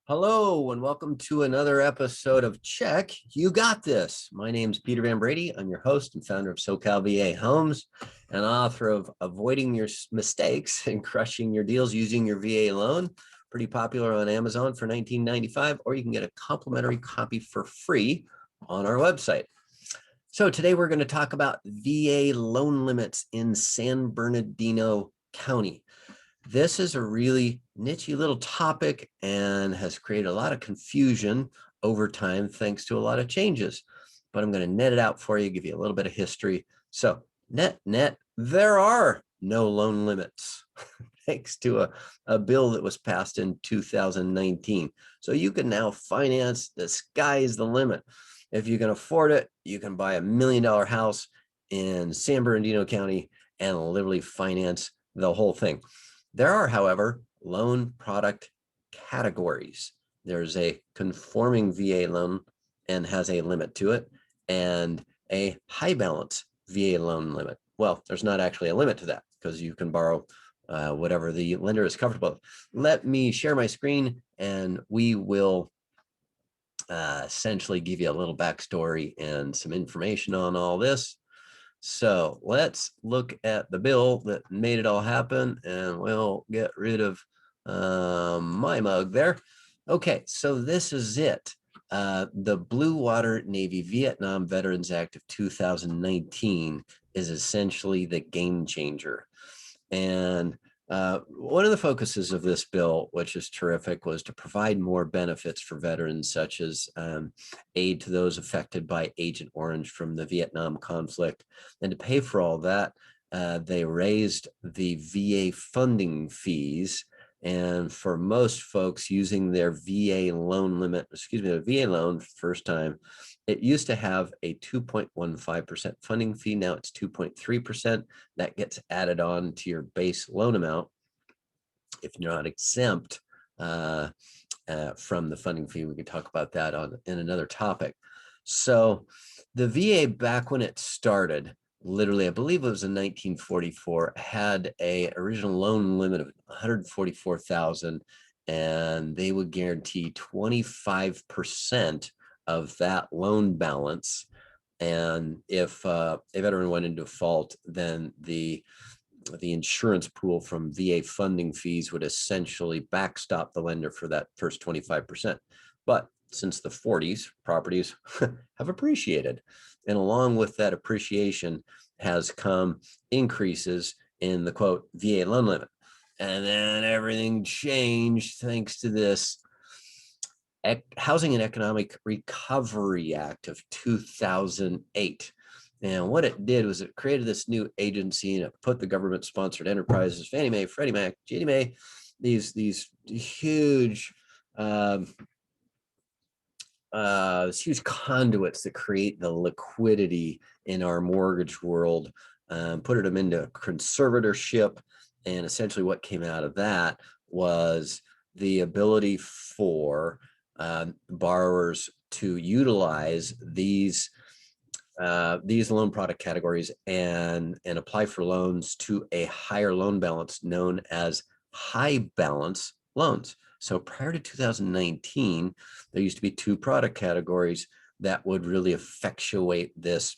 Hello and welcome to another episode of Check You Got This. My name is Peter Van Brady. I'm your host and founder of SoCal VA Homes and author of Avoiding Your Mistakes and Crushing Your Deals Using Your VA Loan. Pretty popular on Amazon for $19.95, or you can get a complimentary copy for free on our website. So today we're going to talk about VA loan limits in San Bernardino County. This is a really niche little topic and has created a lot of confusion over time thanks to a lot of changes. But I'm going to net it out for you, give you a little bit of history. So net, there are no loan limits thanks to a bill that was passed in 2019. So you can now finance, the sky is the limit. If you can afford it, you can buy $1 million house in San Bernardino County and literally finance the whole thing. There are, however, loan product categories. There's a conforming VA loan and has a limit to it, and a high balance VA loan limit. Well, there's not actually a limit to that because you can borrow whatever the lender is comfortable with. Let me share my screen and we will essentially give you a little backstory and some information on all this. So let's look at the bill that made it all happen, and we'll get rid of my mug there. Okay, so this is it. The Blue Water Navy Vietnam Veterans Act of 2019 is essentially the game changer. And one of the focuses of this bill, which is terrific, was to provide more benefits for veterans, such as aid to those affected by Agent Orange from the Vietnam conflict. And to pay for all that, they raised the VA funding fees. And for most folks using their VA loan limit, the VA loan first time, it used to have a 2.15% funding fee. Now it's 2.3%. That gets added on to your base loan amount if you're not exempt from the funding fee. We can talk about that in another topic. So the VA, back when it started, literally, I believe it was in 1944, had a original loan limit of 144,000, and they would guarantee 25% of that loan balance. And if a veteran went into default, then the insurance pool from VA funding fees would essentially backstop the lender for that first 25%. But since the 40s, properties have appreciated. And along with that appreciation has come increases in the quote VA loan limit. And then everything changed thanks to this Housing and Economic Recovery Act of 2008. And what it did was it created this new agency and it put the government-sponsored enterprises, Fannie Mae, Freddie Mac, Ginnie Mae, these huge huge conduits that create the liquidity in our mortgage world, put them into conservatorship. And essentially what came out of that was the ability for borrowers to utilize these loan product categories and apply for loans to a higher loan balance known as high balance loans. So prior to 2019, there used to be two product categories that would really effectuate this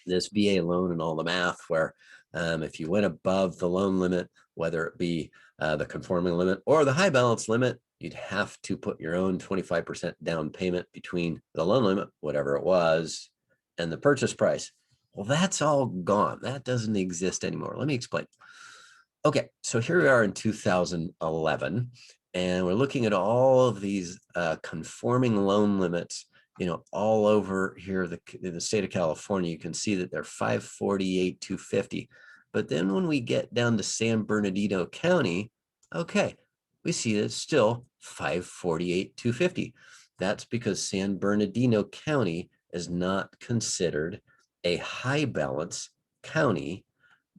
VA loan and all the math, where if you went above the loan limit, whether it be the conforming limit or the high balance limit, you'd have to put your own 25% down payment between the loan limit, whatever it was, and the purchase price. Well, that's all gone. That doesn't exist anymore. Let me explain. Okay, so here we are in 2011, and we're looking at all of these conforming loan limits, all over here in the state of California. You can see that they're 548, 250. But then when we get down to San Bernardino County, okay, we see that it's still 548, 250. That's because San Bernardino County is not considered a high balance county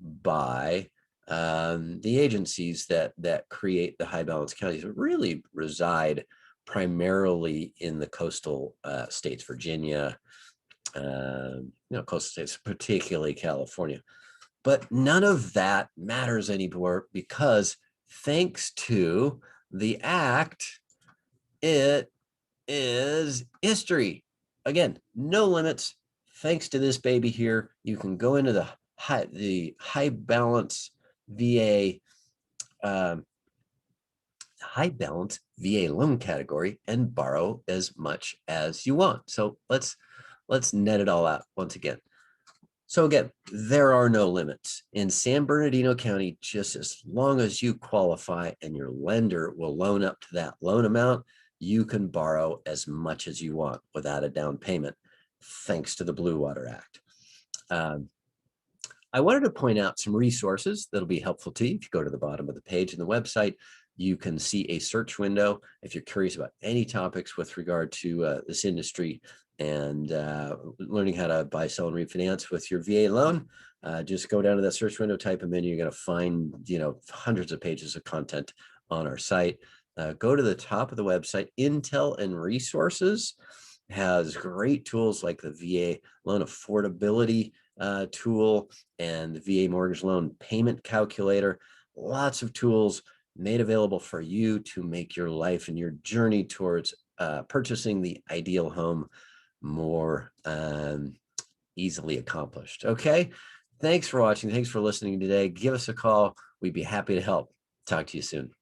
by the agencies that create the high balance counties. Really reside primarily in the coastal states, Virginia, coastal states, particularly California. But none of that matters anymore because thanks to the act it is history. Again, no limits. Thanks to this baby here, you can go into the high balance VA um, high balance VA loan category and borrow as much as you want. So let's net it all out once again. So again, there are no limits in San Bernardino County. Just as long as you qualify and your lender will loan up to that loan amount, you can borrow as much as you want without a down payment, thanks to the Blue Water Act. I wanted to point out some resources that'll be helpful to you. If you go to the bottom of the page in the website, you can see a search window if you're curious about any topics with regard to this industry and learning how to buy, sell, and refinance with your VA loan. Just go down to that search window, type them in. You're going to find, hundreds of pages of content on our site. Go to the top of the website. Intel and Resources has great tools like the VA loan affordability tool and the VA mortgage loan payment calculator. Lots of tools made available for you to make your life and your journey towards purchasing the ideal home more easily accomplished. Okay. Thanks for watching. Thanks for listening today. Give us a call. We'd be happy to help. Talk to you soon.